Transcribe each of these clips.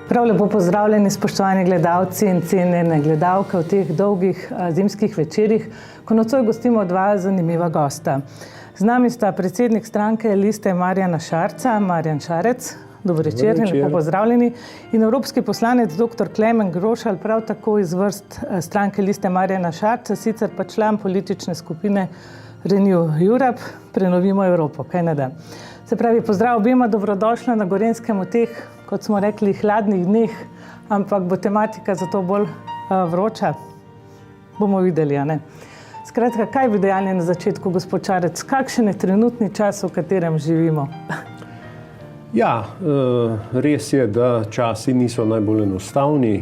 Prav lepo pozdravljeni, spoštovani gledalci in cenjene gledalke v teh dolgih zimskih večerih, ko nocoj gostimo dva zanimiva gosta. Z nami sta predsednik stranke Liste Marjana Šarca, Marjan Šarec, dober večer in lepo pozdravljeni, in evropski poslanec dr. Klemen Grošelj, prav tako iz vrst stranke Liste Marjana Šarca, sicer pa član politične skupine Renew Europe, Prenovimo Evropo, kaj ne da. Se pravi, pozdrav obema, dobrodošla na Gorenjskem v teh, kot smo rekli, hladnih dneh, ampak bo tematika zato bolj vroča. Bomo videli, a ne? Skratka, kaj bi dejali na začetku, gospod Šarec? Kakšen je trenutni čas, v katerem živimo? Ja, res je, da časi niso najbolj enostavni.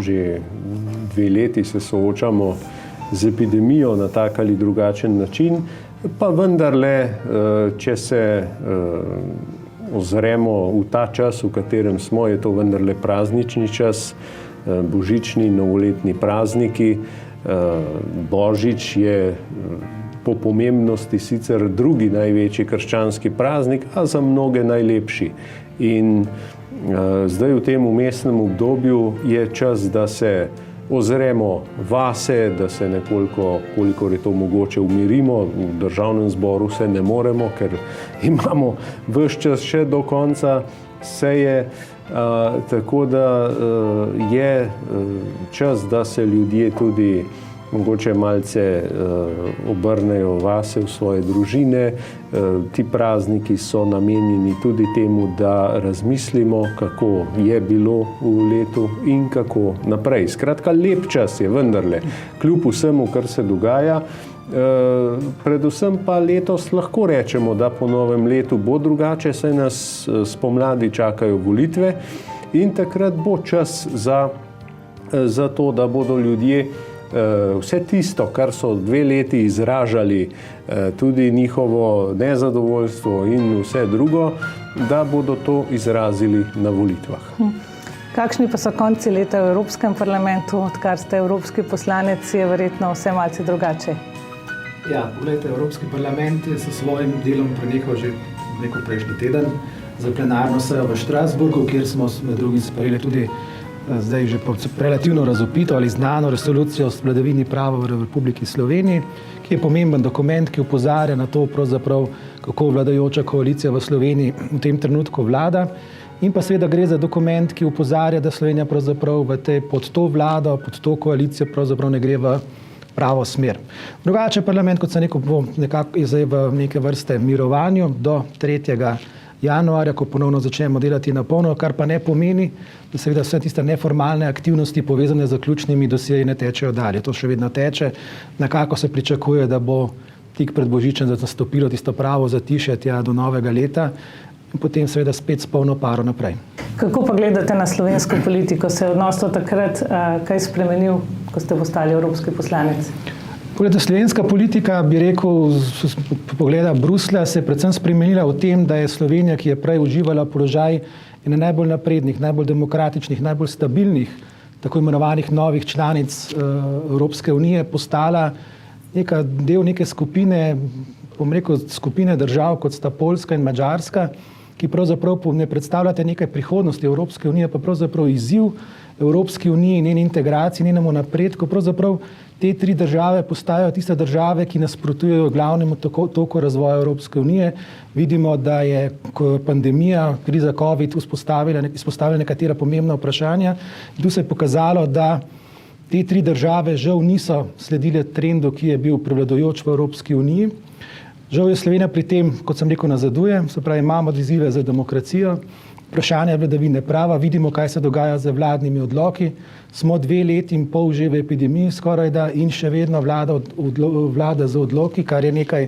Že 2 leti se soočamo z epidemijo na tak ali drugačen način, pa vendarle, če se ozremo v ta čas, v katerem smo, je to vendarle praznični čas, božični, novoletni prazniki. Božič je po pomembnosti sicer drugi največji krščanski praznik, a za mnoge najlepši. In zdaj v tem vmesnem obdobju je čas, da se ozremo vase, da se nekoliko, kolikor je to mogoče, umirimo. V državnem zboru se ne moremo, ker imamo ves čas še do konca seje, tako da je čas, da se ljudje tudi mogoče malce obrnejo vase, v svoje družine. Ti prazniki so namenjeni tudi temu, da razmislimo, kako je bilo v letu in kako naprej. Skratka, lep čas je vendarle, kljub vsemu, kar se dogaja. Predvsem pa letos lahko rečemo, da po novem letu bo drugače, saj nas spomladi čakajo volitve in takrat bo čas za to, da bodo ljudje vse tisto, kar so 2 leti izražali, tudi njihovo nezadovoljstvo in vse drugo, da bodo to izrazili na volitvah. Kakšni pa so konci leta v Evropskem parlamentu, odkar ste evropski poslanec, je verjetno vse malce drugače? Ja, poglejte, Evropski parlament je s svojim delom prenehal že prejšnji teden za plenarno sejo v Strasbourgu, kjer smo med drugim sprejeli tudi zdaj že relativno razvpito ali znano resolucijo o vladavini prava v Republiki Sloveniji, ki je pomemben dokument, ki opozarja na to, pravzaprav, kako vladajoča koalicija v Sloveniji v tem trenutku vlada. In pa seveda gre za dokument, ki opozarja, da Slovenija pravzaprav pod to vlado, pod to koalicijo pravzaprav ne gre v pravo smer. Drugače parlament, kot sem rekel, je zdaj v neke vrste mirovanju do 3. januarja, ko ponovno začnemo delati na polno, kar pa ne pomeni, da seveda vse tiste neformalne aktivnosti povezane z zaključnimi dosjeji ne tečejo dalje. To še vedno teče. Nekako se pričakuje, da bo tik pred božičem nastopilo tisto pravo zatišje tja do novega leta in potem seveda spet s polno paro naprej. Kako pa gledate na slovensko politiko? Se je odnos takrat kaj spremenil, ko ste postali evropski poslanec? Pogleda, slovenska politika, bi rekel, z pogleda Bruslja, se je predvsem spremenila v tem, da je Slovenija, ki je prej uživala položaj ene najbolj naprednih, najbolj demokratičnih, najbolj stabilnih, tako imenovanih novih članic Evropske unije, postala del neke skupine, skupine držav, kot sta Poljska in Madžarska, ki pravzaprav ne predstavljate nekaj prihodnosti Evropske unije, pa pravzaprav izziv Evropski uniji, njeni integraciji, njenemu napredku. Pravzaprav te 3 države postajajo tiste države, ki nasprotujejo glavnemu toku razvoja Evropske unije. Vidimo, da je pandemija, kriza COVID izpostavila nekatera pomembna vprašanja. Tu se je pokazalo, da te 3 države žal niso sledile trendu, ki je bil prevladujoč v Evropski uniji. Žal je Slovenija pri tem, kot sem rekel, nazaduje, se pravi, imamo izzive za demokracijo, vprašanje vladavine prava, vidimo, kaj se dogaja z vladnimi odloki. Smo 2 leti in pol že v epidemiji skorajda in še vedno vlada z odloki, kar je nekaj,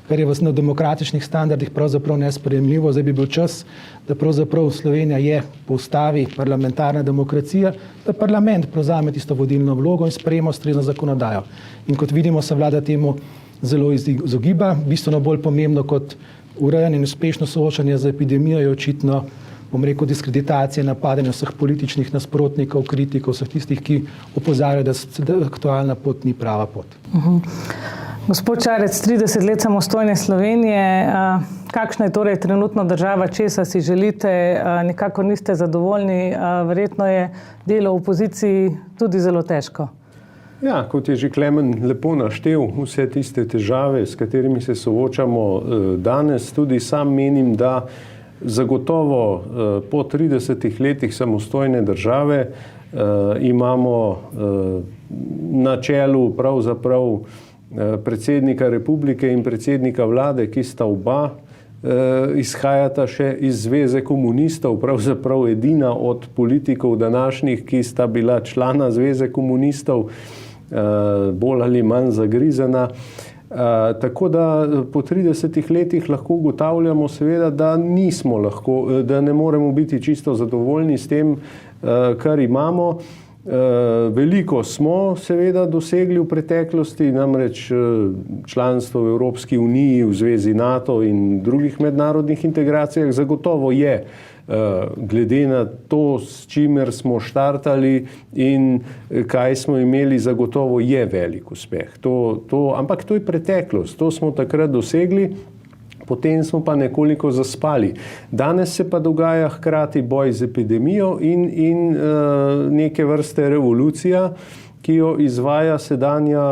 kar je v demokratičnih standardih pravzaprav nesprejemljivo. Zdaj bi bil čas, da pravzaprav Slovenija je po ustavi parlamentarna demokracija, da parlament prevzame tisto vodilno vlogo in sprejema ustrezno zakonodajo. In kot vidimo, se vlada temu zelo izogiba. Bistveno bolj pomembno kot urejanje in uspešno soočanje z epidemijo je očitno, diskreditacije, napadanja vseh političnih nasprotnikov, kritikov, vseh tistih, ki opozarjajo, da aktualna pot ni prava pot. Gospod Šarec, 30 let samostojne Slovenije. Kakšna je torej trenutno država, česa si želite? Nikakor niste zadovoljni. Verjetno je delo v opoziciji tudi zelo težko. Ja, kot je že Klemen lepo naštel, vse tiste težave, s katerimi se soočamo danes, tudi sam menim, da zagotovo po 30 letih samostojne države imamo na čelu pravzaprav predsednika republike in predsednika vlade, ki sta oba izhajata še iz Zveze komunistov, pravzaprav edina od politikov današnjih, ki sta bila člana Zveze komunistov, bolj ali manj zagrizena. Tako da po 30 letih lahko ugotavljamo seveda, da ne moremo biti čisto zadovoljni s tem, kar imamo. Veliko smo seveda dosegli v preteklosti, namreč članstvo v Evropski uniji, v Zvezi NATO in drugih mednarodnih integracijah zagotovo je, glede na to, s čimer smo štartali in kaj smo imeli, zagotovo je velik uspeh. Ampak to je preteklost, to smo takrat dosegli. Potem smo pa nekoliko zaspali. Danes se pa dogaja hkrati boj z epidemijo in neke vrste revolucija, ki jo izvaja sedanja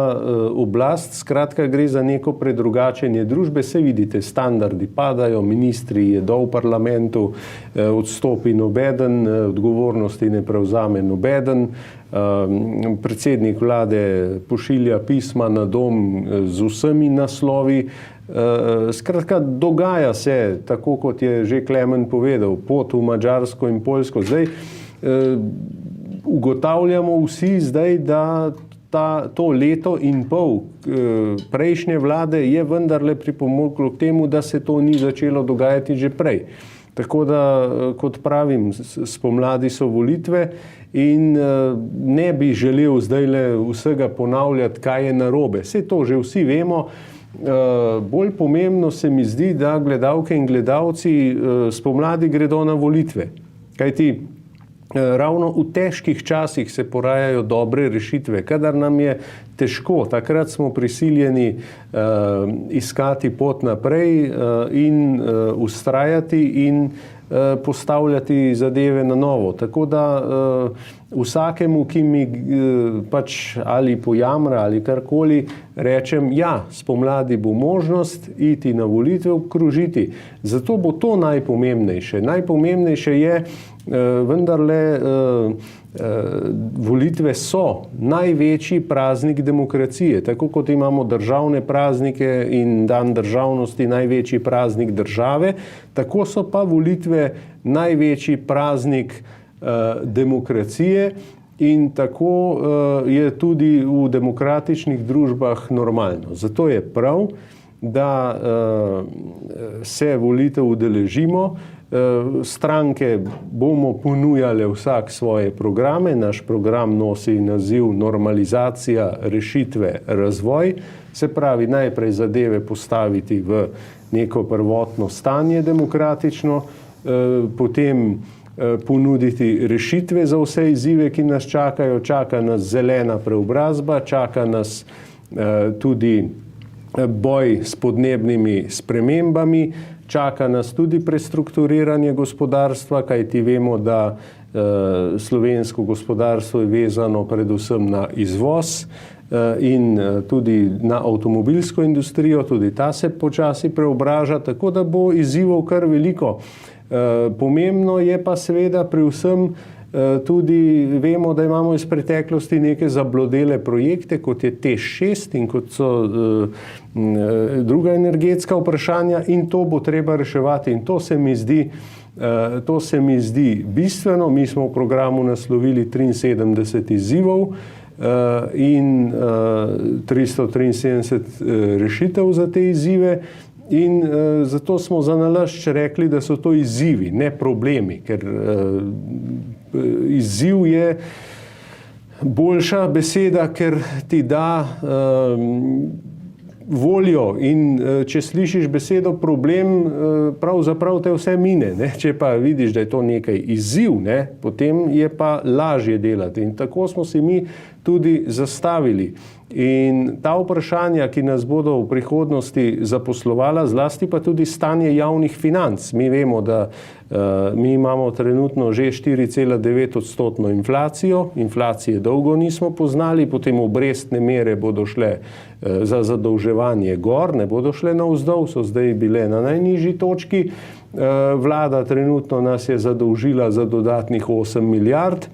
oblast. Skratka, gre za neko predrugačenje družbe. Se vidite, standardi padajo, ministri jedo v parlamentu, odstopi nobeden, odgovornosti ne prevzame nobeden. Predsednik vlade pošilja pisma na dom z vsemi naslovi. Skratka, dogaja se, tako kot je že Klemen povedal, pot v Madžarsko in Poljsko. Zdaj ugotavljamo vsi zdaj, da to leto in pol prejšnje vlade je vendarle pripomoglo k temu, da se to ni začelo dogajati že prej. Tako da, kot pravim, spomladi so volitve in ne bi želel zdajle vsega ponavljati, kaj je narobe. Saj to že vsi vemo. Bolj pomembno se mi zdi, da gledalke in gledalci spomladi gredo na volitve. Kajti ravno v težkih časih se porajajo dobre rešitve. Kadar nam je težko, takrat smo prisiljeni iskati pot naprej in vztrajati in postavljati zadeve na novo. Tako da vsakemu, ki mi pač ali pojamra ali karkoli, rečem, ja, spomladi bo možnost iti na volitve, obkrožiti. Zato bo to najpomembnejše. Najpomembnejše je vendarle, volitve so največji praznik demokracije. Tako kot imamo državne praznike in dan državnosti največji praznik države, tako so pa volitve največji praznik demokracije in tako je tudi v demokratičnih družbah normalno. Zato je prav, da se volitev udeležimo. Stranke bomo ponujale vsak svoje programe. Naš program nosi naziv normalizacija, rešitve, razvoj. Se pravi, najprej zadeve postaviti v neko prvotno stanje demokratično, potem ponuditi rešitve za vse izzive, ki nas čakajo. Čaka nas zelena preobrazba, čaka nas tudi boj s podnebnimi spremembami, čaka nas tudi prestrukturiranje gospodarstva, kajti vemo, da slovensko gospodarstvo je vezano predvsem na izvoz in tudi na avtomobilsko industrijo, tudi ta se počasi preobraža, tako da bo izzivov kar veliko. Pomembno je pa seveda pri vsem tudi, vemo, da imamo iz preteklosti neke zablodele projekte, kot je TEŠ6 in kot so druga energetska vprašanja, in to bo treba reševati. In to se mi zdi bistveno. Mi smo v programu naslovili 73 izzivov in 373 rešitev za te izzive. In zato smo za nalašč rekli, da so to izzivi, ne problemi, ker izziv je boljša beseda, ker ti da voljo in če slišiš besedo problem, pravzaprav te vse mine. Ne? Če pa vidiš, da je to nekaj izziv, ne? Potem je pa lažje delati. In tako smo si mi tudi zastavili. In ta vprašanja, ki nas bodo v prihodnosti zaposlovala, zlasti pa tudi stanje javnih financ. Mi vemo, da mi imamo trenutno že 4,9% inflacijo, inflacije dolgo nismo poznali, potem obrestne mere bodo šle za zadolževanje gor, ne bodo šle navzdol, so zdaj bile na najnižji točki. Vlada trenutno nas je zadolžila za dodatnih 8 milijard.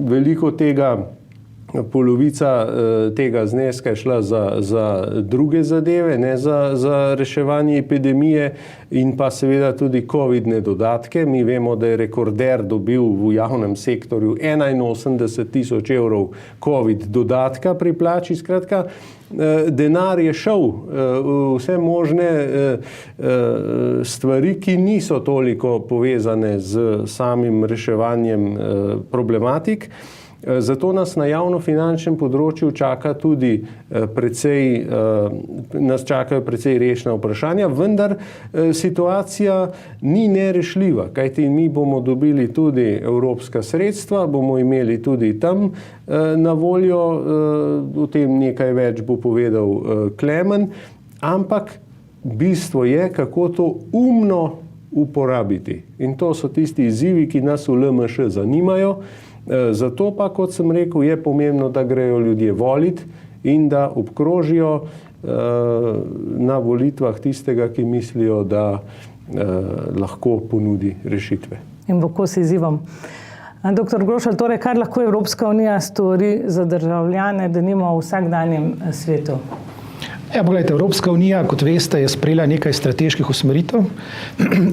Veliko tega, polovica tega zneska je šla za druge zadeve, ne za reševanje epidemije in pa seveda tudi covidne dodatke. Mi vemo, da je rekorder dobil v javnem sektorju 81 tisoč evrov covid dodatka pri plači. Skratka, denar je šel vse možne stvari, ki niso toliko povezane z samim reševanjem problematik. Zato nas na javnofinančnem področju nas čakajo precej rešna vprašanja, vendar situacija ni nerešljiva, kajti mi bomo dobili tudi evropska sredstva, bomo imeli tudi tam na voljo, o tem nekaj več bo povedal Klemen, ampak bistvo je, kako to umno uporabiti. In to so tisti izzivi, ki nas v LMŠ zanimajo. Zato pa, kot sem rekel, je pomembno, da grejo ljudje voliti in da obkrožijo na volitvah tistega, ki mislijo, da lahko ponudi rešitve. In bo kos izzivom. Dr. Grošelj, torej, kar lahko Evropska unija stori za državljane, da nima v vsakdanjem svetu? Ja, pogledajte, Evropska unija, kot veste, je sprejela nekaj strateških usmeritev.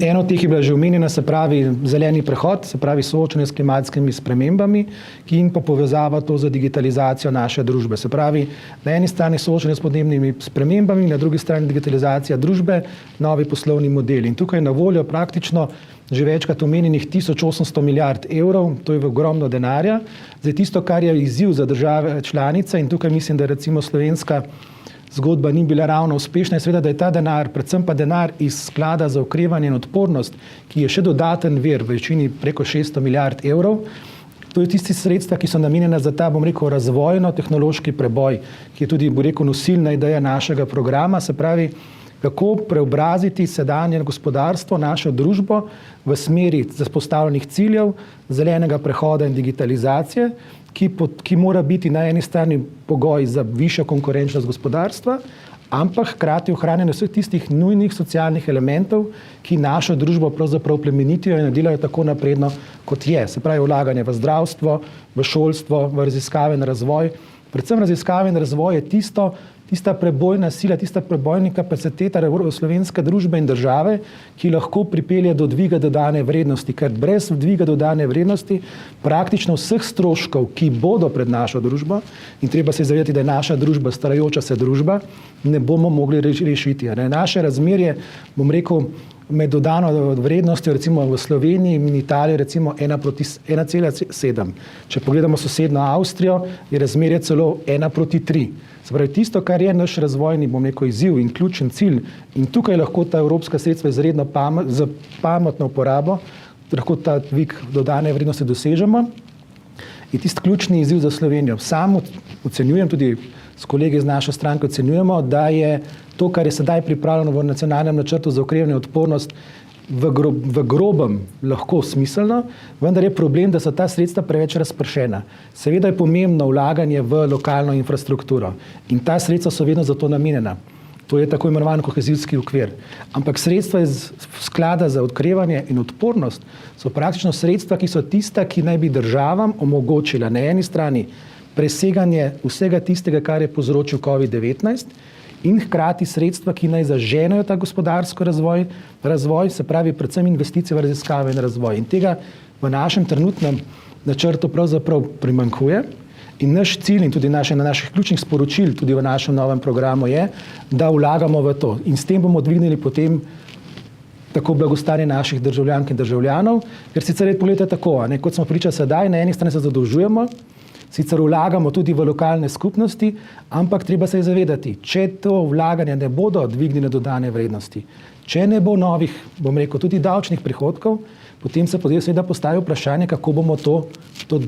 Eno od teh je bila že omenjena, se pravi zeleni prehod, se pravi soočanje s klimatskimi spremembami, ki jim pa povezava to za digitalizacijo naše družbe. Se pravi, na eni strani soočanje s podnebnimi spremembami, na drugi strani digitalizacija družbe, novi poslovni modeli. In tukaj na voljo praktično že večkrat omenjenih 1800 milijard evrov, to je ogromno denarja. Zdaj tisto, kar je izziv za države članice, in tukaj mislim, da recimo slovenska zgodba ni bila ravno uspešna, je seveda, da je ta denar, predvsem pa denar iz sklada za okrevanje in odpornost, ki je še dodaten vir v večini preko 600 milijard evrov. To je tisti sredstva, ki so namenjena za ta, bom rekel, razvojno-tehnološki preboj, ki je tudi, bom rekel, nosilna ideja našega programa, se pravi, kako preobraziti sedanje gospodarstvo, našo družbo v smeri zapostavljenih ciljev, zelenega prehoda in digitalizacije, ki mora biti na eni strani pogoj za višjo konkurenčnost gospodarstva, ampak hkrati ohranjanje vseh tistih nujnih socialnih elementov, ki našo družbo pravzaprav plemenitijo in delajo tako napredno, kot je. Se pravi, vlaganje v zdravstvo, v šolstvo, v raziskave in razvoj. Predvsem raziskave in razvoj je tista prebojna sila, tista prebojna kapaciteta slovenske družbe in države, ki lahko pripelje do dviga dodane vrednosti, ker brez dviga dodane vrednosti praktično vseh stroškov, ki bodo pred našo družbo, in treba se zavedati, da je naša družba starajoča se družba, ne bomo mogli rešiti. Naše razmerje, bom rekel, med dodano vrednostjo recimo v Sloveniji in Italiji recimo 1,7. Če pogledamo sosedno Avstrijo, je razmerje celo 1:3. Se pravi, tisto, kar je naš razvojni, bom rekel, izziv in ključen cilj, in tukaj lahko ta evropska sredstva izredno za pametno uporabo, lahko ta dvig dodane vrednosti dosežemo, je tisti ključni izziv za Slovenijo. Sam ocenjujem, tudi s kolegi iz naše stranke ocenjujemo, da je to, kar je sedaj pripravljeno v nacionalnem načrtu za okrevanje in odpornost, v grobem lahko smiselno, vendar je problem, da so ta sredstva preveč razpršena. Seveda je pomembno vlaganje v lokalno infrastrukturo in ta sredstva so vedno za to namenjena. To je tako imenovan kohezijski okvir. Ampak sredstva iz sklada za okrevanje in odpornost so praktično sredstva, ki so tista, ki naj bi državam omogočila na eni strani preseganje vsega tistega, kar je povzročil COVID-19, in hkrati sredstva, ki naj zaženejo ta gospodarsko razvoj, se pravi predvsem investicije v raziskave in razvoj. In tega v našem trenutnem načrtu pravzaprav primanjkuje. In naš cilj in tudi na naših ključnih sporočil, tudi v našem novem programu je, da vlagamo v to. In s tem bomo dvignili potem tako blagostanje naših državljank in državljanov, ker sicer je poletje tako, kot smo pričali sedaj, na eni strani se zadolžujemo, sicer vlagamo tudi v lokalne skupnosti, ampak treba se je zavedati, če to vlaganje ne bodo dvignile dodane vrednosti, če ne bo novih, bom rekel, tudi davčnih prihodkov, potem se seveda postavi vprašanje, kako bomo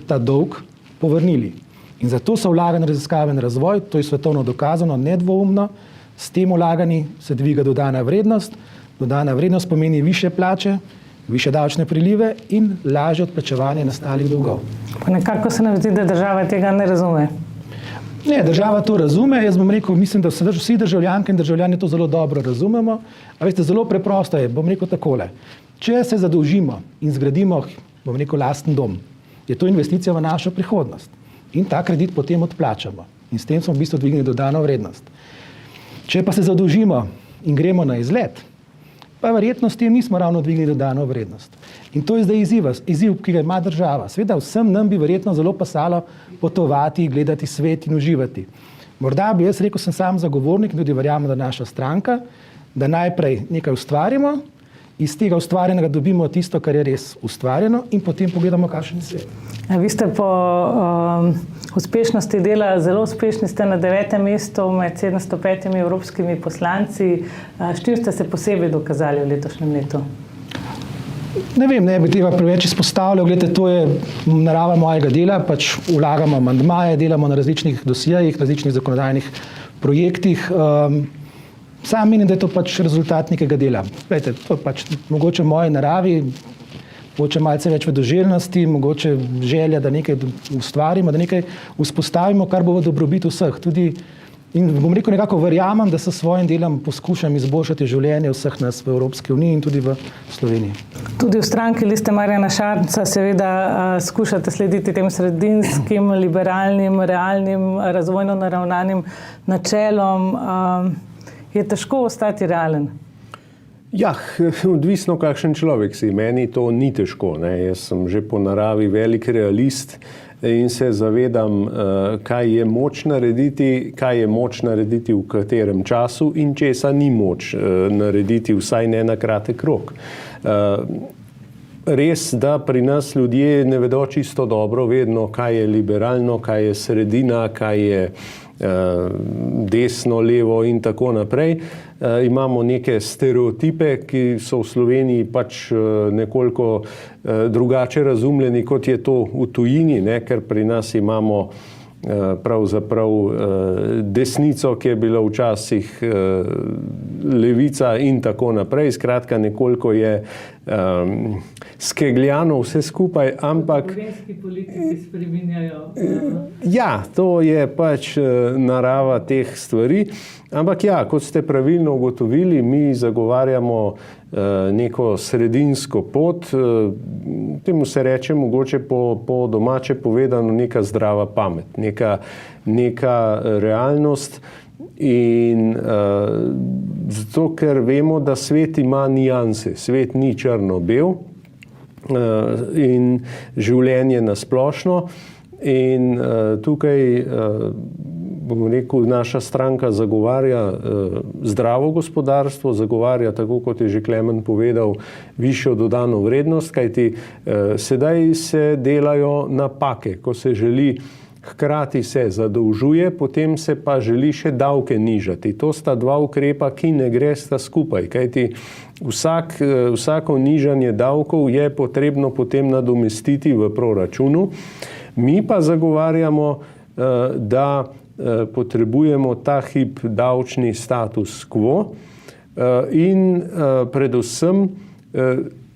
ta dolg povrnili. In zato so vlagane raziskave in razvoj, to je svetovno dokazano, nedvoumno, s tem vlaganji se dviga dodana vrednost. Dodana vrednost pomeni više plače, više davčne prilive in lažje odplačevanje nastalih dolgov. Pa nekako se nam zdi, da država tega ne razume. Ne, država to razume. Jaz bom rekel, mislim, da vsi državljanke in državljani to zelo dobro razumemo. A veste, zelo preprosto je, bom rekel takole. Če se zadolžimo in zgradimo, bom rekel, lasten dom, je to investicija v našo prihodnost. In ta kredit potem odplačamo. In s tem smo v bistvu dvignili dodano vrednost. Če pa se zadolžimo in gremo na izlet, pa verjetno s tem nismo ravno dvignili dodano vrednost. In to je zdaj izziv, ki ga ima država. Seveda vsem nam bi verjetno zelo pasalo potovati, gledati svet in uživati. Morda bi jaz rekel, sem sam zagovornik in tudi verjamem, da naša stranka, da najprej nekaj ustvarimo, iz tega ustvarjenega dobimo tisto, kar je res ustvarjeno in potem pogledamo, kakšen je svet. Vi ste po uspešnosti dela zelo uspešni, ste na 9. mestu med 705 evropskimi poslanci. S čim ste se posebej dokazali v letošnjem letu? Ne vem, ne bi tega preveč izpostavljal. Glede, to je narava mojega dela, pač vlagamo amandmaje, delamo na različnih dosijajih, različnih zakonodajnih projektih. Sam menim, da je to pač rezultat nekega dela. Glede, to je pač mogoče v moji naravi, mogoče malce več vedoželjnosti, mogoče želja, da nekaj ustvarimo, da nekaj vzpostavimo, kar bo v dobrobit vseh. Tudi, in bom rekel, nekako verjamem, da s svojim delom poskušam izboljšati življenje vseh nas v Evropski uniji in tudi v Sloveniji. Tudi v stranki Liste Marjana Šarca seveda skušate slediti tem sredinskim, liberalnim, realnim, razvojno naravnanim načelom. Je težko ostati realen? Ja, odvisno kakšen človek si. Meni to ni težko. Jaz sem že po naravi velik realist in se zavedam, kaj je moč narediti v katerem času in česa ni moč narediti, vsaj ne na kratek rok. Res, da pri nas ljudje ne vedo čisto dobro vedno, kaj je liberalno, kaj je sredina, kaj je desno, levo in tako naprej. Imamo neke stereotipe, ki so v Sloveniji pač nekoliko drugače razumljeni, kot je to v tujini, ker pri nas imamo pravzaprav desnico, ki je bila včasih levica in tako naprej. Skratka, nekoliko je skegljano vse skupaj, ampak Slovenski politiki spreminjajo. Ja, to je pač narava teh stvari. Ampak ja, kot ste pravilno ugotovili, mi zagovarjamo neko sredinsko pot, temu se reče mogoče po domače povedano neka zdrava pamet, neka realnost in zato, ker vemo, da svet ima nianse, svet ni črno-bel in življenje nasplošno in tukaj bom rekel, naša stranka zagovarja zdravo gospodarstvo, zagovarja, tako kot je že Klemen povedal, višjo dodano vrednost, kajti sedaj se delajo napake, ko se želi hkrati se zadolžuje, potem se pa želi še davke nižati. To sta dva ukrepa, ki ne gresta skupaj, kajti vsako nižanje davkov je potrebno potem nadomestiti v proračunu. Mi pa zagovarjamo, da potrebujemo ta hip davčni status quo in predvsem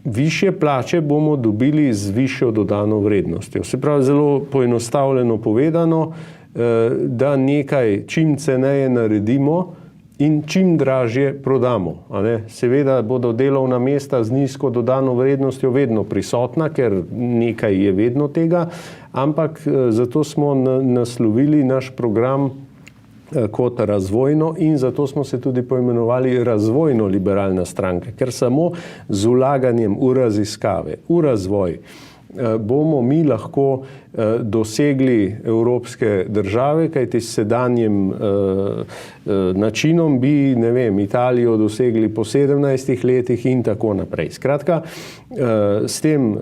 višje plače bomo dobili z višjo dodano vrednostjo. Se pravi, zelo poenostavljeno povedano, da nekaj čim ceneje naredimo in čim dražje prodamo. Seveda bodo delovna mesta z nizko dodano vrednostjo vedno prisotna, ker nekaj je vedno tega, ampak zato smo naslovili naš program kot razvojno in zato smo se tudi poimenovali razvojno-liberalna stranka, ker samo z vlaganjem v raziskave, v razvoj bomo mi lahko dosegli evropske države, kajti s sedanjem načinom bi, ne vem, Italijo dosegli po 17 letih in tako naprej. Skratka, s tem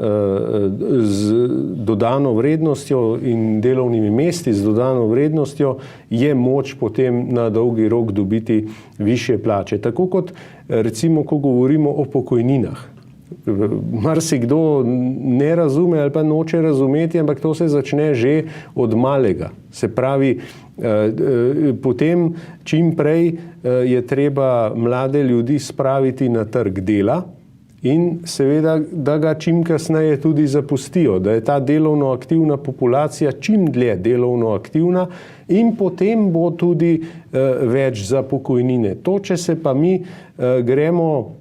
z dodano vrednostjo in delovnimi mesti z dodano vrednostjo je moč potem na dolgi rok dobiti višje plače. Tako kot recimo, ko govorimo o pokojninah. Marsikdo ne razume ali pa noče razumeti, ampak to se začne že od malega. Se pravi, potem čim prej je treba mlade ljudi spraviti na trg dela in seveda, da ga čim kasneje tudi zapustijo, da je ta delovno aktivna populacija čim dlje delovno aktivna in potem bo tudi več za pokojnine. To, če se pa mi gremo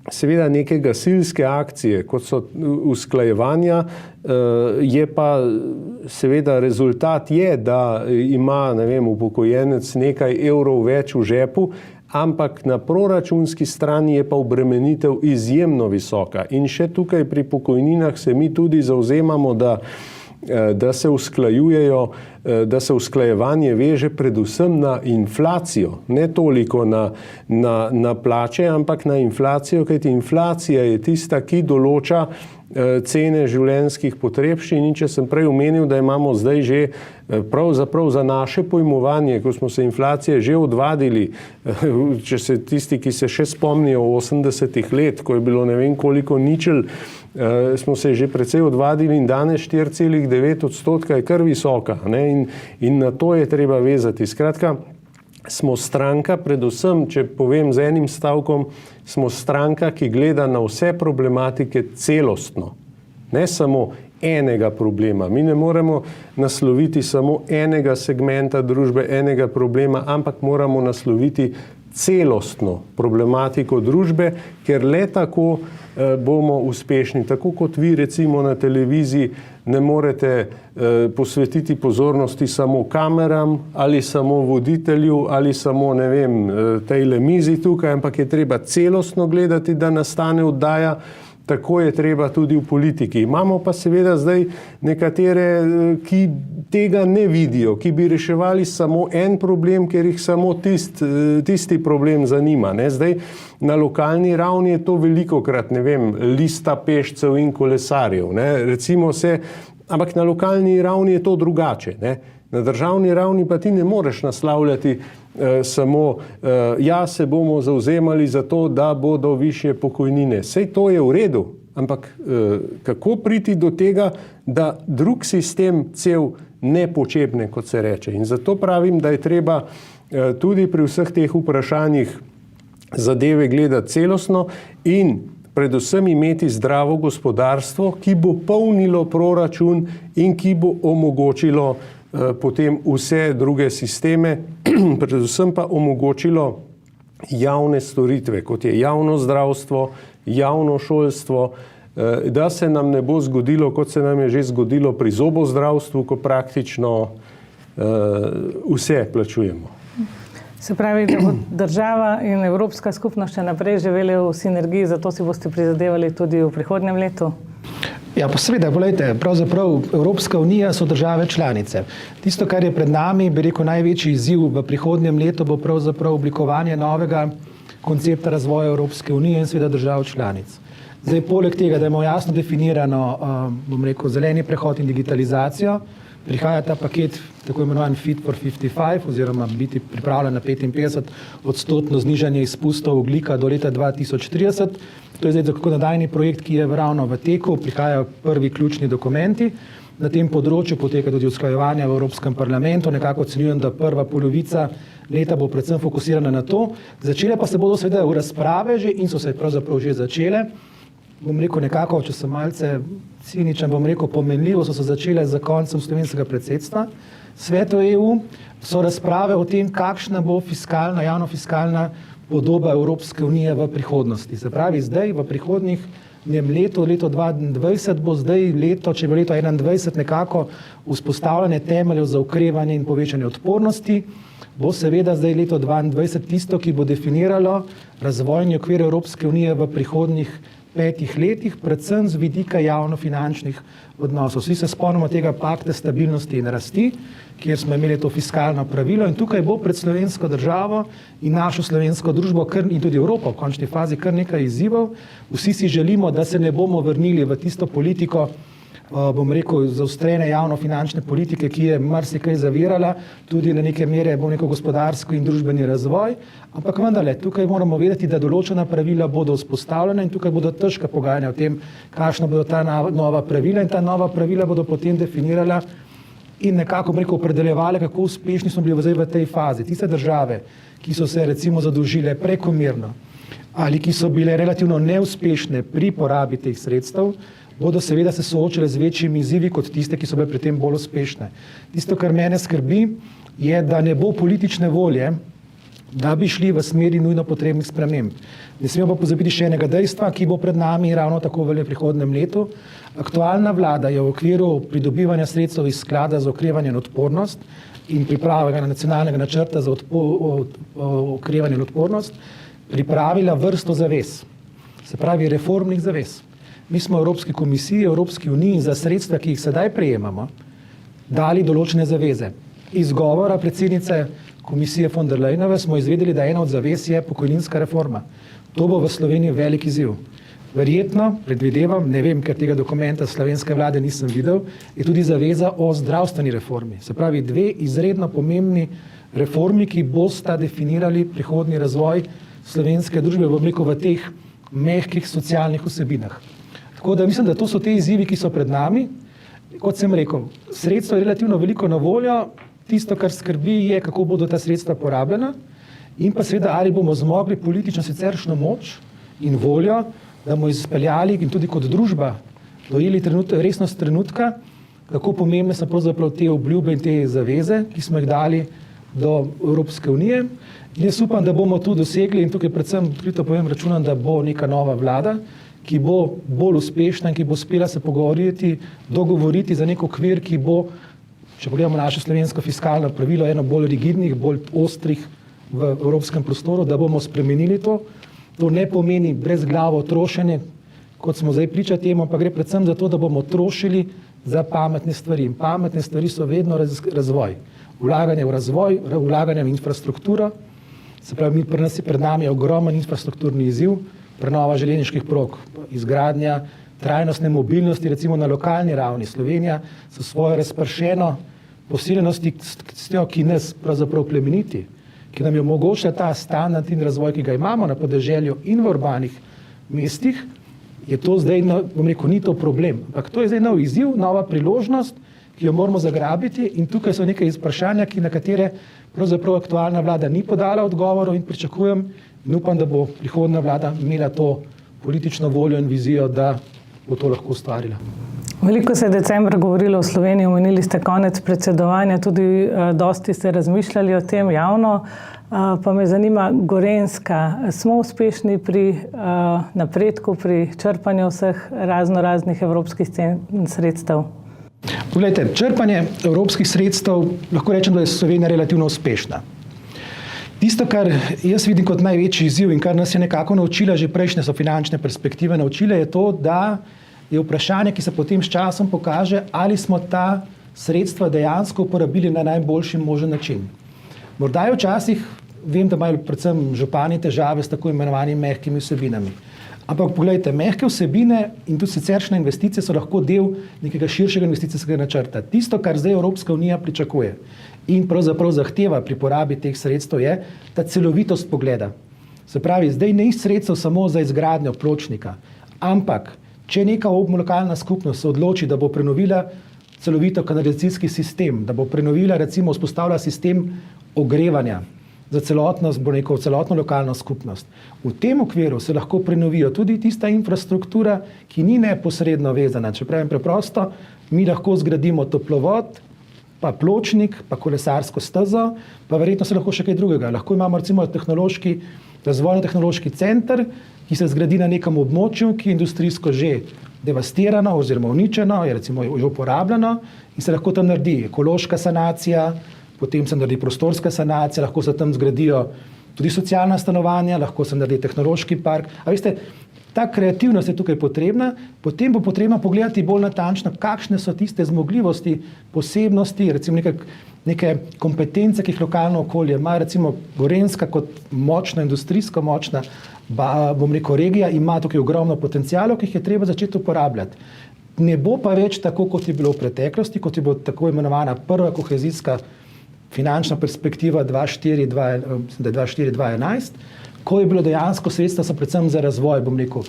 seveda neke gasilske akcije, kot so usklajevanja, je pa seveda rezultat je, da ima, ne vem, upokojenec nekaj evrov več v žepu, ampak na proračunski strani je pa obremenitev izjemno visoka. In še tukaj pri pokojninah se mi tudi zavzemamo, da se usklajujejo, da se usklajevanje veže predvsem na inflacijo, ne toliko na plače, ampak na inflacijo, kajti inflacija je tista, ki določa cene življenjskih potrebščin in če sem prej omenil, da imamo zdaj že pravzaprav za naše pojmovanje, ko smo se inflacije že odvadili, če se tisti, ki se še spomnijo 80-ih let, ko je bilo ne vem koliko ničel, smo se že precej odvadili in danes 4,9% je kar visoka, ne? In na to je treba vezati. Skratka, smo stranka, predvsem, če povem z enim stavkom, smo stranka, ki gleda na vse problematike celostno, ne samo enega problema. Mi ne moremo nasloviti samo enega segmenta družbe, enega problema, ampak moramo nasloviti celostno problematiko družbe, ker le tako bomo uspešni. Tako kot vi recimo na televiziji ne morete posvetiti pozornosti samo kameram ali samo voditelju ali samo, ne vem, tejle mizi tukaj, ampak je treba celostno gledati, da nastane oddaja. Tako je treba tudi v politiki. Imamo pa seveda zdaj nekatere, ki tega ne vidijo, ki bi reševali samo en problem, ker jih samo tisti problem zanima. Ne? Zdaj, na lokalni ravni je to velikokrat, ne vem, lista pešcev in kolesarjev. Ne? Recimo se, ampak na lokalni ravni je to drugače. Ne? Na državni ravni pa ti ne moreš naslavljati samo ja, se bomo zavzemali za to, da bodo višje pokojnine. Sej to je v redu, ampak kako priti do tega, da drug sistem cel ne počepne, kot se reče. In zato pravim, da je treba tudi pri vseh teh vprašanjih zadeve gledati celostno in predvsem imeti zdravo gospodarstvo, ki bo polnilo proračun in ki bo omogočilo potem vse druge sisteme, predvsem pa omogočilo javne storitve, kot je javno zdravstvo, javno šolstvo, da se nam ne bo zgodilo, kot se nam je že zgodilo pri zobozdravstvu, ko praktično vse plačujemo. Se pravi, da bo država in Evropska skupnost še naprej živeli v sinergiji, zato si boste prizadevali tudi v prihodnjem letu? Ja, pa seveda, poglejte, pravzaprav Evropska unija so države članice. Tisto, kar je pred nami, bi rekel, največji izziv v prihodnjem letu bo pravzaprav oblikovanje novega koncepta razvoja Evropske unije in seveda držav članic. Zdaj, poleg tega, da imamo jasno definirano, bom rekel, zeleni prehod in digitalizacijo, prihaja ta paket, tako imenovan Fit for 55, oziroma biti pripravljen na 55% znižanje izpustov ogljika do leta 2030. To je zdaj zakonodajni projekt, ki je ravno v teku, prihajajo prvi ključni dokumenti. Na tem področju poteka tudi usklajevanje v Evropskem parlamentu, nekako ocenjujem, da prva polovica leta bo predvsem fokusirana na to. Začele pa se bodo seveda v razprave že in so se pravzaprav že začele. Bom rekel nekako, če sem malce ciničen, bom rekel pomenljivo, so se začele za koncem slovenskega predsedstva Svetu EU. So razprave o tem, kakšna bo fiskalna, javno-fiskalna podoba Evropske unije v prihodnosti. Se pravi, zdaj v prihodnjih leto 2022 bo zdaj leto, če bo leto 2021 nekako vzpostavljanje temeljev za okrevanje in povečanje odpornosti, bo seveda zdaj leto 2022 tisto, ki bo definiralo razvojni okvir Evropske unije v prihodnjih 5 letih, predvsem z vidika javno-finančnih odnosov. Vsi se spomnimo tega pakta stabilnosti in rasti, kjer smo imeli to fiskalno pravilo in tukaj bo pred slovensko državo in našo slovensko družbo in tudi Evropo v končni fazi kar nekaj izzivov. Vsi si želimo, da se ne bomo vrnili v tisto politiko, bom rekel, zaostrene javno-finančne politike, ki je marsikaj zavirala, tudi na neke mere, bom rekel, gospodarsko in družbeni razvoj, ampak vendarle, tukaj moramo vedeti, da določena pravila bodo vzpostavljena in tukaj bodo težka pogajanja o tem, kakšna bodo ta nova pravila in ta nova pravila bodo potem definirala in nekako opredeljevali, kako uspešni smo bili v tej fazi. Tiste države, ki so se recimo zadolžile prekomerno ali ki so bile relativno neuspešne pri porabi teh sredstev, bodo seveda se soočile z večjimi izzivi kot tiste, ki so bile pri tem bolj uspešne. Tisto, kar mene skrbi, je, da ne bo politične volje, da bi šli v smeri nujno potrebnih sprememb. Ne smemo pa pozabiti še enega dejstva, ki bo pred nami ravno tako v prihodnem letu. Aktualna vlada je v okviru pridobivanja sredstev iz sklada za okrevanje in odpornost in priprave nacionalnega načrta za okrevanje in odpornost pripravila vrsto zavez, se pravi reformnih zavez. Mi smo Evropski komisiji, Evropski uniji za sredstva, ki jih sedaj prejemamo, dali določene zaveze. Iz govora predsednice komisije von der Leyenove smo izvedeli, da ena od zavez je pokojninska reforma. To bo v Sloveniji velik izziv. Verjetno, predvidevam, ne vem, ker tega dokumenta slovenske vlade nisem videl, je tudi zaveza o zdravstveni reformi. Se pravi, dve izredno pomembni reformi, ki bosta definirali prihodnji razvoj slovenske družbe v teh mehkih socialnih vsebinah. Tako da mislim, da to so te izzivi, ki so pred nami. Kot sem rekel, sredstva je relativno veliko na voljo, tisto, kar skrbi, je, kako bodo ta sredstva porabljena in pa seveda, ali bomo zmogli politično siceršno moč in voljo, da bomo izpeljali in tudi kot družba dojeli resnost trenutka, kako pomembne so pravzaprav te obljube in te zaveze, ki smo jih dali do Evropske unije. In jaz upam, da bomo tu dosegli, in tukaj predvsem odkrito povem, računam, da bo neka nova vlada, ki bo bolj uspešna in ki bo uspela se pogovoriti, dogovoriti za nek okvir, ki bo, če pogledamo naše slovensko fiskalno pravilo, eno bolj rigidnih, bolj ostrih v evropskem prostoru, da bomo spremenili to. To ne pomeni brezglavo trošenje, kot smo zdaj priča temu, pa gre predvsem za to, da bomo trošili za pametne stvari. In pametne stvari so vedno razvoj. Vlaganje v razvoj, vlaganje v infrastrukturo, se pravi, pred nami je ogromen infrastrukturni izziv, prenova železniških prog, izgradnja trajnostne mobilnosti, recimo na lokalni ravni. Slovenija s svojo razpršeno poseljenostjo, ki nas pravzaprav plemeniti, ki nam je omogočila ta standard in razvoj, ki ga imamo na podeželju in v urbanih mestih, je to zdaj, bom rekel, ni to problem. Ampak to je zdaj nov izziv, nova priložnost, ki jo moramo zagrabiti in tukaj so nekaj vprašanja, na katere pravzaprav aktualna vlada ni podala odgovorov in pričakujem in upam, da bo prihodnja vlada imela to politično voljo in vizijo, da bo to lahko ustvarila. Veliko se je decembra govorilo o Sloveniji, omenili ste konec predsedovanja, tudi dosti ste razmišljali o tem javno, pa me zanima, Gorenjska, smo uspešni pri napredku, pri črpanju vseh raznih evropskih sredstev? Poglejte, črpanje evropskih sredstev, lahko rečem, da je Slovenija relativno uspešna. Tisto, kar jaz vidim kot največji izziv in kar nas je nekako naučila, že prejšnje so finančne perspektive naučile, je to, da je vprašanje, ki se potem s časom pokaže, ali smo ta sredstva dejansko uporabili na najboljši možen način. Morda je včasih, vem, da imajo predvsem župani težave s tako imenovanimi mehkimi vsebinami. Ampak poglejte, mehke vsebine in tudi siceršnje investicije so lahko del nekega širšega investicijskega načrta. Tisto, kar zdaj Evropska unija pričakuje in pravzaprav zahteva pri porabi teh sredstev, je ta celovitost pogleda. Se pravi, zdaj ne iz sredstev samo za izgradnjo pločnika, ampak če neka lokalna skupnost se odloči, da bo prenovila celovito kanalizacijski sistem, da bo prenovila, recimo, vzpostavila sistem ogrevanja za celotno lokalno skupnost. V tem okviru se lahko prenovijo tudi tista infrastruktura, ki ni neposredno vezana. Če pravim preprosto, mi lahko zgradimo toplovod, pa pločnik, pa kolesarsko stezo, pa verjetno se lahko še kaj drugega. Lahko imamo recimo razvojno-tehnološki center, ki se zgradi na nekem območju, ki je industrijsko že devastirano oziroma uničeno, je recimo že uporabljeno in se lahko tam naredi ekološka sanacija, potem se naredi prostorska sanacija, lahko se tam zgradijo tudi socialna stanovanja, lahko se naredi tehnološki park. A veste, ta kreativnost je tukaj potrebna, potem bo potrebno pogledati bolj natančno, kakšne so tiste zmogljivosti, posebnosti, recimo neke kompetence, ki jih lokalno okolje ima, recimo Gorenjska kot močna, industrijsko močna, bom rekel, regija, ima tukaj ogromno potencialov, ki jih je treba začeti uporabljati. Ne bo pa več tako, kot je bilo v preteklosti, kot je bila tako imenovana prva kohezijska finančna perspektiva 2004-2011, ko je bilo dejansko sredstva so predvsem za razvoj, bom rekel,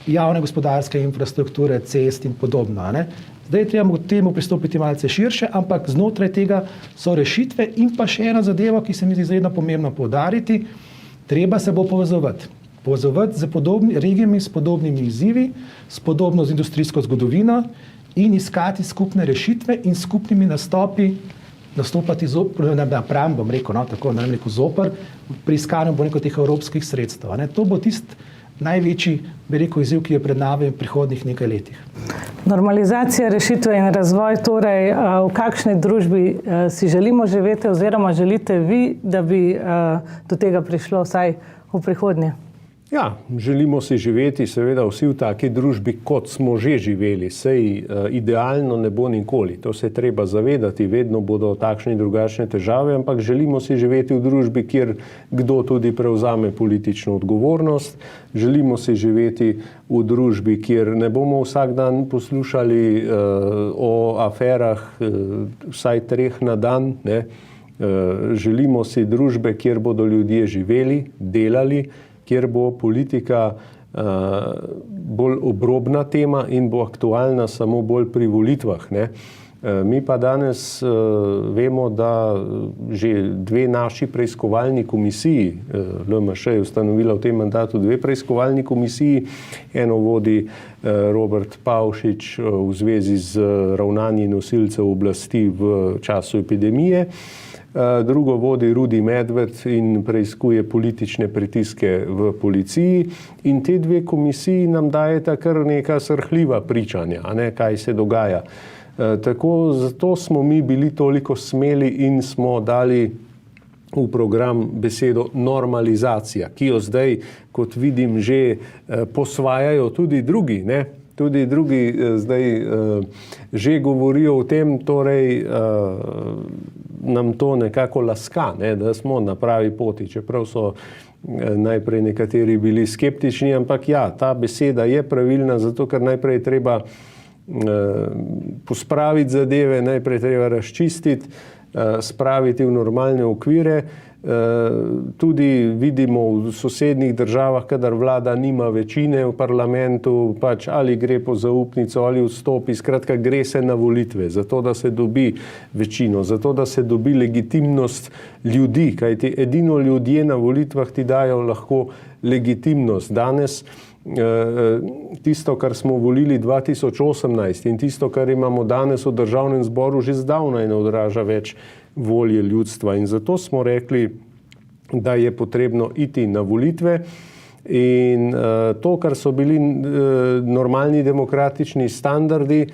javne gospodarske infrastrukture, cest in podobno. Zdaj je treba k temu pristopiti malce širše, ampak znotraj tega so rešitve in pa še ena zadeva, ki se mi zdi izredno pomembno poudariti, treba se bo povezovati. Povezovati z regijami s podobnimi izzivi, s podobno z industrijsko zgodovino in iskati skupne rešitve in skupnimi nastopati napram, bom rekel, tako ne rekel zoper, pri iskanju teh evropskih sredstev. To bo tisti največji, bi rekel, izziv, ki je pred nami v prihodnjih nekaj letih. Normalizacija, rešitve in razvoj, torej v kakšni družbi si želimo živeti oziroma želite vi, da bi do tega prišlo vsaj v prihodnje? Ja, želimo si živeti seveda vsi v taki družbi, kot smo že živeli. Sej idealno ne bo nikoli, to se je treba zavedati, vedno bodo takšne in drugačne težave, ampak želimo si živeti v družbi, kjer kdo tudi prevzame politično odgovornost. Želimo si živeti v družbi, kjer ne bomo vsak dan poslušali o aferah vsaj 3 na dan, ne. Želimo si družbe, kjer bodo ljudje živeli, delali, kjer bo politika bolj obrobna tema in bo aktualna samo bolj pri volitvah, ne. Mi pa danes vemo, da že 2 naši preiskovalni komisiji, LMŠ je ustanovila v tem mandatu 2 preiskovalni komisiji, eno vodi Robert Pavšič v zvezi z ravnanji nosilcev oblasti v času epidemije, drugo vodi Rudi Medved in preiskuje politične pritiske v policiji in te 2 komisiji nam dajeta kar neka srhljiva pričanja, ne, kaj se dogaja. Zato smo mi bili toliko smeli in smo dali v program besedo normalizacija, ki jo zdaj, kot vidim, že posvajajo tudi drugi, ne. Tudi drugi zdaj že govorijo o tem, torej nam to nekako laska, ne, da smo na pravi poti, čeprav so najprej nekateri bili skeptični, ampak ja, ta beseda je pravilna, zato ker najprej treba pospraviti zadeve, najprej treba razčistiti, spraviti v normalne okvire. Tudi vidimo v sosednjih državah, kadar vlada nima večine v parlamentu, pač ali gre po zaupnico ali vstopi, skratka gre se na volitve, zato da se dobi večino, zato da se dobi legitimnost ljudi, kajti edino ljudje na volitvah ti dajo lahko legitimnost. Danes tisto, kar smo volili 2018 in tisto, kar imamo danes v državnem zboru, že zdavnaj ne odraža več volje ljudstva in zato smo rekli, da je potrebno iti na volitve in to, kar so bili normalni demokratični standardi,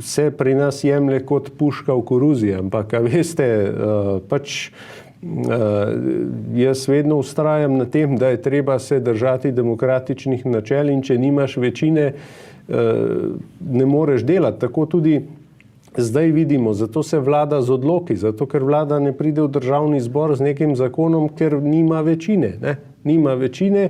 se pri nas jemlje kot puška v koruzi, ampak veste, pač jaz vedno vztrajam na tem, da je treba se držati demokratičnih načel in če nimaš večine, ne moreš delati. Tako tudi zdaj vidimo, zato se vlada z odloki, zato ker vlada ne pride v državni zbor z nekim zakonom, ker nima večine, ne? Nima večine,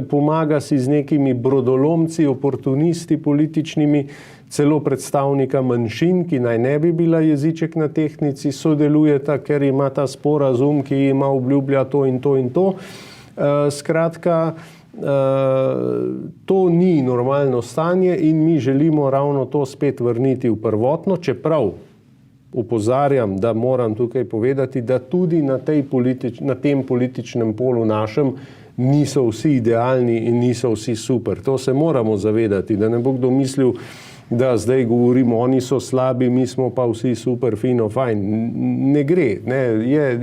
pomaga si z nekimi brodolomci, oportunisti političnimi, celo predstavnika manjšin, ki naj ne bi bila jeziček na tehtnici, sodelujeta, ker ima ta sporazum, ki ima obljublja to in to in to. Skratka, to ni normalno stanje in mi želimo ravno to spet vrniti v prvotno, čeprav opozarjam, da moram tukaj povedati, da tudi na tem političnem polu našem niso vsi idealni in niso vsi super. To se moramo zavedati, da ne bo kdo mislil, da zdaj govorimo, oni so slabi, mi smo pa vsi super, fino, fajn. Ne gre, ne,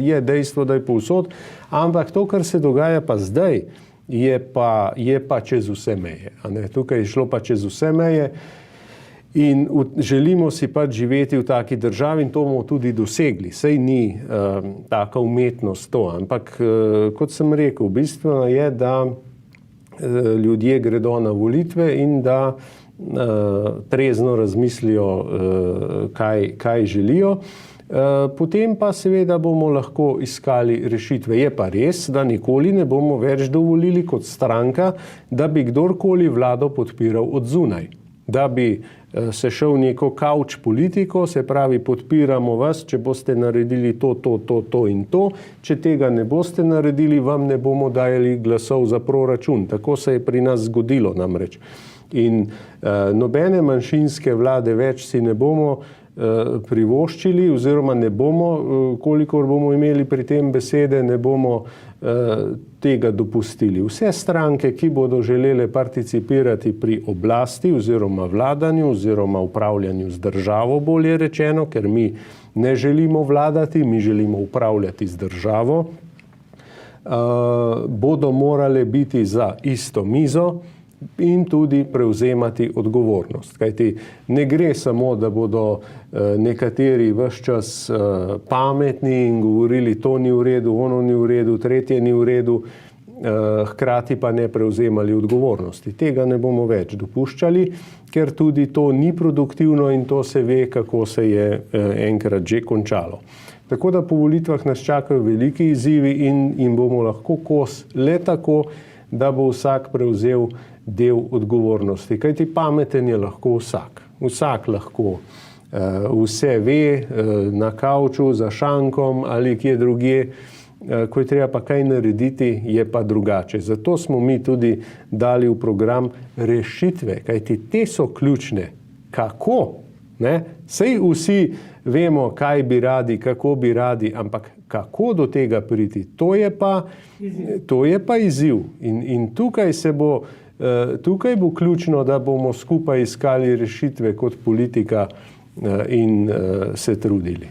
je dejstvo, da je povsod, ampak to, kar se dogaja pa zdaj, je pa čez vse meje. Tukaj je šlo pa čez vse meje in želimo si pač živeti v taki državi in to bomo tudi dosegli. Sej ni taka umetnost to, ampak kot sem rekel, bistveno je, da ljudje gredo na volitve in da trezno razmislijo, kaj želijo. Potem pa seveda bomo lahko iskali rešitve. Je pa res, da nikoli ne bomo več dovolili kot stranka, da bi kdorkoli vlado podpiral od zunaj. Da bi se šel neko kavč politiko, se pravi podpiramo vas, če boste naredili to in to. Če tega ne boste naredili, vam ne bomo dajali glasov za proračun. Tako se je pri nas zgodilo namreč. In nobene manjšinske vlade več si ne bomo privoščili oziroma ne bomo, kolikor bomo imeli pri tem besede, ne bomo tega dopustili. Vse stranke, ki bodo želele participirati pri oblasti oziroma vladanju oziroma upravljanju z državo, bolje rečeno, ker mi ne želimo vladati, mi želimo upravljati z državo, bodo morale biti za isto mizo in tudi prevzemati odgovornost. Kajti ne gre samo, da bodo nekateri ves čas pametni in govorili, to ni v redu, ono ni v redu, tretje ni v redu, hkrati pa ne prevzemali odgovornosti. Tega ne bomo več dopuščali, ker tudi to ni produktivno in to se ve, kako se je enkrat že končalo. Tako da po volitvah nas čakajo veliki izzivi in bomo lahko kos le tako, da bo vsak prevzel del odgovornosti. Kajti pameten je lahko vsak. Vsak lahko vse ve na kavču, za šankom ali kje drugje, ko je treba pa kaj narediti, je pa drugače. Zato smo mi tudi dali v program rešitve, kajti te so ključne. Kako? Sej vsi vemo, kaj bi radi, kako bi radi, ampak kako do tega priti, to je pa izziv. In tukaj bo ključno, da bomo skupaj iskali rešitve kot politika in se trudili.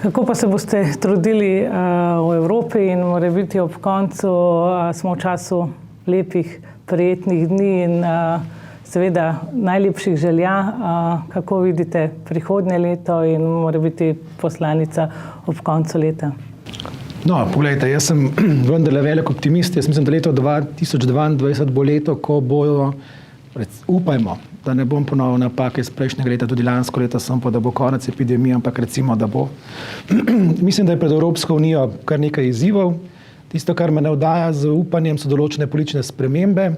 Kako pa se boste trudili v Evropi in mora biti ob koncu, smo v času lepih, prijetnih dni in seveda najlepših želja, kako vidite prihodnje leto in mora biti poslanica ob koncu leta? No, pogledajte, jaz sem vendarle velik optimist. Jaz mislim, da leto 2022 bo leto, ko bojo, upajmo, da ne bom ponovil napake iz prejšnjega leta, tudi lansko leto sem pa, da bo konec epidemije, ampak recimo, da bo. Mislim, da je pred Evropsko unijo kar nekaj izzivov. Tisto, kar me navdaja z upanjem, so določene politične spremembe.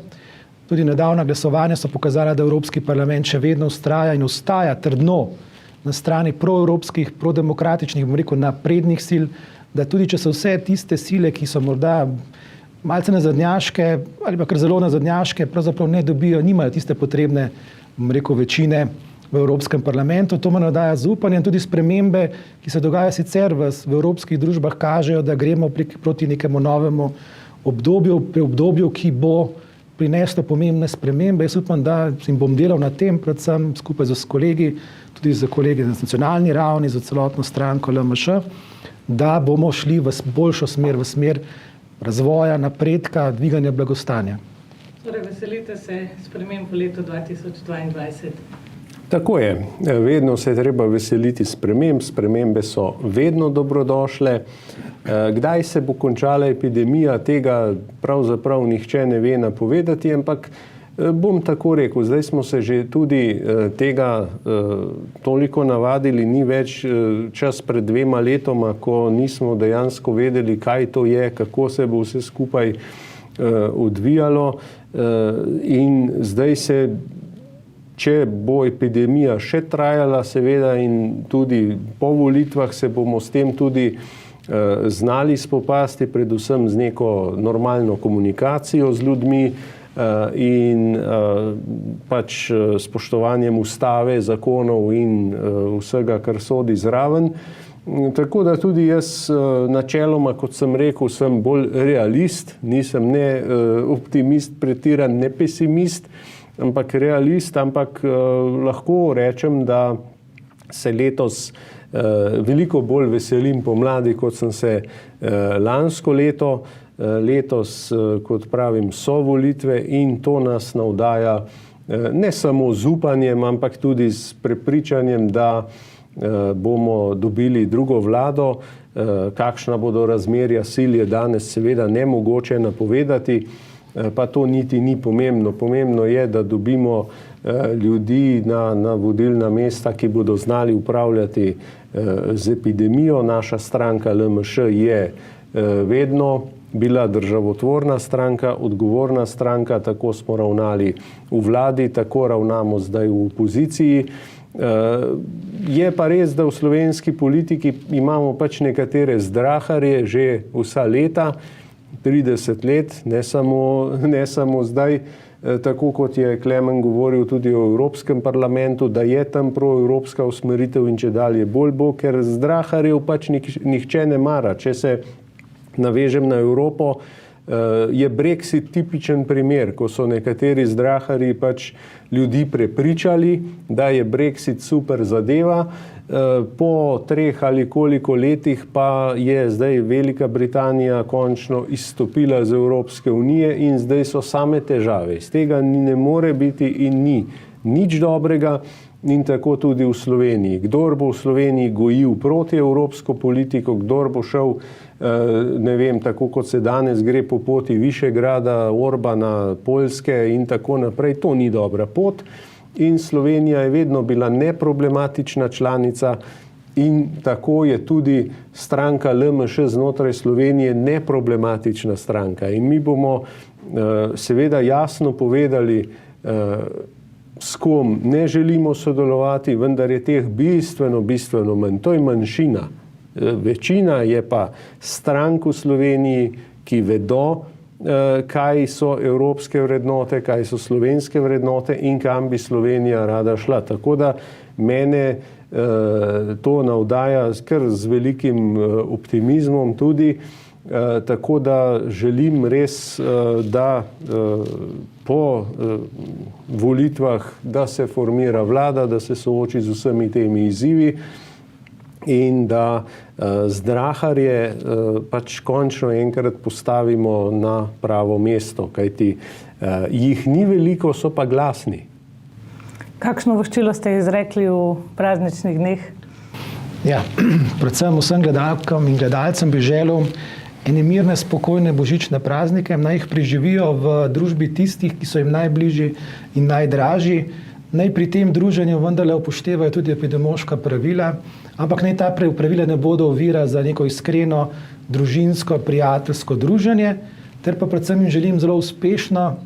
Tudi nedavna glasovanja so pokazala, da Evropski parlament še vedno vztraja in ostaja trdno na strani proevropskih, prodemokratičnih, bom rekel, naprednih sil, da tudi če so vse tiste sile, ki so morda malce nazadnjaške ali pa kar zelo nazadnjaške, pravzaprav ne dobijo, nimajo tiste potrebne, bom rekel, večine v Evropskem parlamentu. To me navdaja z upanjem. Tudi spremembe, ki se dogajajo sicer v evropskih družbah, kažejo, da gremo proti nekemu novemu obdobju, ki bo prineslo pomembne spremembe. Jaz upam, da jim bom delal na tem, predvsem skupaj z kolegi, tudi z kolegi na nacionalni ravni, za celotno stranko LMŠ, da bomo šli v boljšo smer, v smer razvoja, napredka, dviganja blagostanja. Torej, veselite se sprememb v letu 2022? Tako je. Vedno se je treba veseliti sprememb. Spremembe so vedno dobrodošle. Kdaj se bo končala epidemija, tega pravzaprav nihče ne ve napovedati, ampak bom tako rekel, zdaj smo se že tudi tega toliko navadili, ni več čas pred 2 letoma, ko nismo dejansko vedeli, kaj to je, kako se bo vse skupaj odvijalo in zdaj se, če bo epidemija še trajala, seveda, in tudi po volitvah se bomo s tem tudi znali spopasti, predvsem z neko normalno komunikacijo z ljudmi in pač spoštovanjem ustave, zakonov in vsega, kar sodi zraven. Tako da tudi jaz načeloma, kot sem rekel, sem bolj realist, nisem ne optimist pretiran, ne pesimist, ampak realist, ampak lahko rečem, da se letos veliko bolj veselim pomladi, kot sem se lansko leto. Letos, kot pravim, so volitve in to nas navdaja ne samo z upanjem, ampak tudi s prepričanjem, da bomo dobili drugo vlado. Kakšna bodo razmerja sil, je danes seveda nemogoče napovedati, pa to niti ni pomembno. Pomembno je, da dobimo ljudi na vodilna mesta, ki bodo znali upravljati z epidemijo. Naša stranka LMŠ je vedno bila državotvorna stranka, odgovorna stranka, tako smo ravnali v vladi, tako ravnamo zdaj v opoziciji. Je pa res, da v slovenski politiki imamo pač nekatere zdraharje že vsa leta, 30 let, ne samo zdaj, tako kot je Klemen govoril tudi o Evropskem parlamentu, da je tam proevropska usmeritev in če dalje bolj bo, ker zdraharjev pač nihče ne mara. Če se navežem na Evropo, je Brexit tipičen primer, ko so nekateri zdraharji pač ljudi prepričali, da je Brexit super zadeva, po 3 ali koliko letih pa je zdaj Velika Britanija končno izstopila z Evropske unije in zdaj so same težave. Iz tega ne more biti in ni nič dobrega in tako tudi v Sloveniji. Kdor bo v Sloveniji gojil protievropsko politiko, kdor bo šel, ne vem, tako kot se danes gre po poti Višegrada, Orbana, Poljske in tako naprej, to ni dobra pot. In Slovenija je vedno bila neproblematična članica in tako je tudi stranka LMŠ znotraj Slovenije neproblematična stranka. In mi bomo seveda jasno povedali, s kom ne želimo sodelovati, vendar je teh bistveno manj. To je manjšina. Večina je pa strank v Sloveniji, ki vedo, kaj so evropske vrednote, kaj so slovenske vrednote in kam bi Slovenija rada šla. Tako da mene to navdaja kar z velikim optimizmom tudi, tako da želim res, da po volitvah, da se formira vlada, da se sooči z vsemi temi izzivi in da zdraharje pač končno enkrat postavimo na pravo mesto, kajti jih ni veliko, so pa glasni. Kakšno voščilo ste izrekli v prazničnih dneh? Ja, predvsem vsem gledalkam in gledalcem bi želel ene mirne, spokojne božične praznike, naj jih preživijo v družbi tistih, ki so jim najbližji in najdražji. Naj pri tem druženju vendarle upoštevajo tudi epidemiološka pravila, ampak naj ta pravila ne bodo ovira za neko iskreno, družinsko, prijateljsko druženje, ter pa predvsem jim želim zelo uspešno,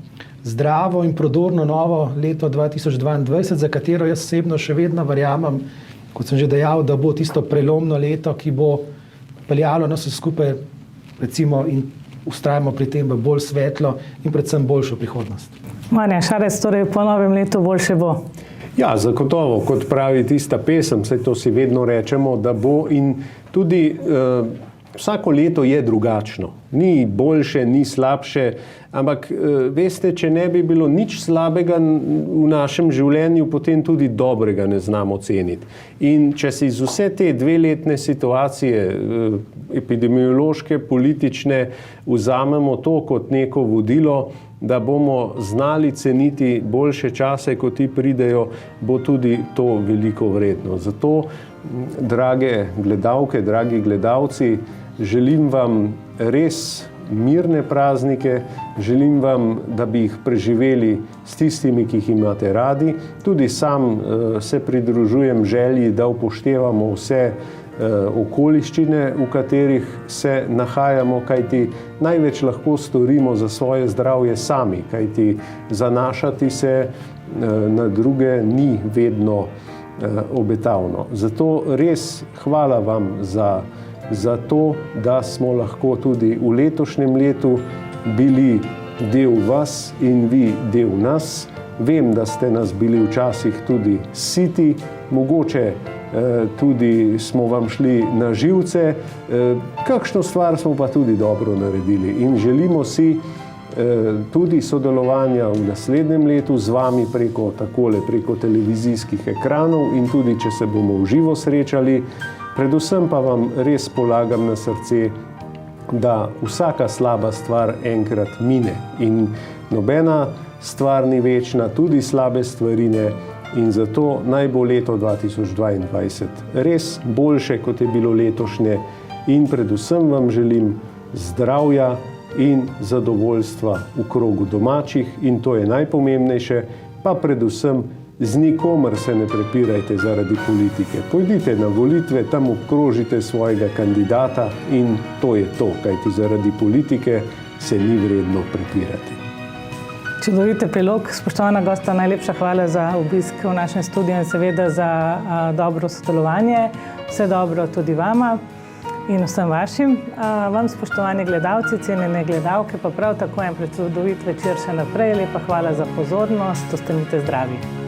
zdravo in prodorno novo leto 2022, za katero jaz osebno še vedno verjamem, kot sem že dejal, da bo tisto prelomno leto, ki bo peljalo nas vse skupaj, recimo, in ustrajamo pri tem v bolj svetlo in predvsem boljšo prihodnost. Marjan Šarec, torej po novem letu boljše bo. Ja, zagotovo, kot pravi tista pesem, saj to si vedno rečemo, da bo in tudi vsako leto je drugačno. Ni boljše, ni slabše, ampak veste, če ne bi bilo nič slabega v našem življenju, potem tudi dobrega ne znamo ceniti. In če si iz vse te 2-letne situacije, epidemiološke, politične, vzamemo to kot neko vodilo, da bomo znali ceniti boljše čase, ko ti pridejo, bo tudi to veliko vredno. Zato, drage gledalke, dragi gledalci, želim vam res mirne praznike, želim vam, da bi jih preživeli s tistimi, ki jih imate radi. Tudi sam se pridružujem želji, da upoštevamo vse okoliščine, v katerih se nahajamo, kajti največ lahko storimo za svoje zdravje sami, kajti zanašati se na druge ni vedno obetavno. Zato res hvala vam za to, da smo lahko tudi v letošnjem letu bili del vas in vi del nas. Vem, da ste nas bili včasih tudi siti, mogoče tudi smo vam šli na živce, kakšno stvar smo pa tudi dobro naredili in želimo si tudi sodelovanja v naslednjem letu z vami preko televizijskih ekranov in tudi, če se bomo v živo srečali. Predvsem pa vam res polagam na srce, da vsaka slaba stvar enkrat mine in nobena stvar ni večna, tudi slabe stvari ne. In zato naj bo leto 2022 res boljše, kot je bilo letošnje in predvsem vam želim zdravja in zadovoljstva v krogu domačih in to je najpomembnejše, pa predvsem z nikomer se ne prepirajte zaradi politike. Pojdite na volitve, tam obkrožite svojega kandidata in to je to, kajti zaradi politike se ni vredno prepirati. Čudovit epilog. Spoštovana gosta, najlepša hvala za obisk v našem studiu in seveda za dobro sodelovanje. Vse dobro tudi vama. in vsem vašim. Vam, spoštovani gledalci, cenjene gledalke, pa prav tako en predvsem večer še naprej. Lepa hvala za pozornost, ostanite zdravi.